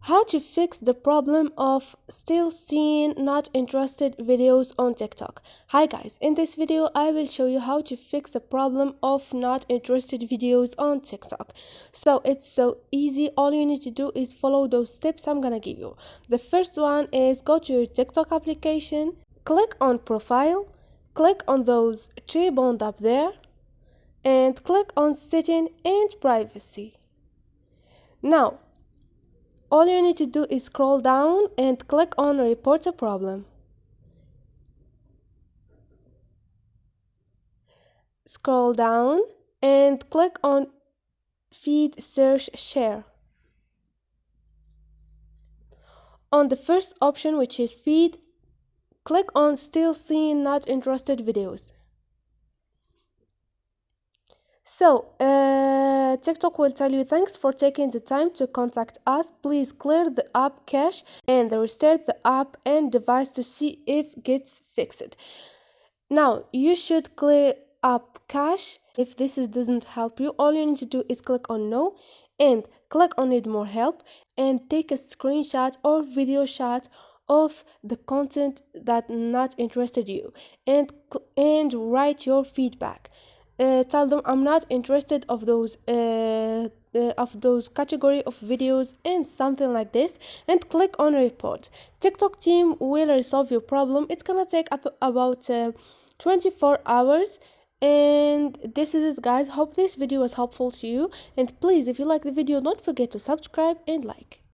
How to fix the problem of still seeing not interested videos on TikTok. Hi guys, in this video I will show you how to fix the problem of not interested videos on TikTok. So it's so easy. All you need to do is follow those steps I'm gonna give you. The first one is go to your TikTok application, click on profile, click on those three buttons up there, and click on setting and privacy. Now all you need to do is scroll down and click on report a problem. Scroll down and click on feed, search, share. On the first option, which is feed, click on still seeing not interested videos. So TikTok will tell you, thanks for taking the time to contact us. Please clear the app cache and restart the app and device to see if it gets fixed. Now you should clear up cache. If this doesn't help you, all you need to do is click on no and click on need more help and take a screenshot or video shot of the content that not interested you and write your feedback. Tell them I'm not interested of those category of videos and something like this, and click on report. TikTok team will resolve your problem. It's gonna take up about 24 hours. And this is it, guys. Hope this video was helpful to you, and please, if you like the video, don't forget to subscribe and like.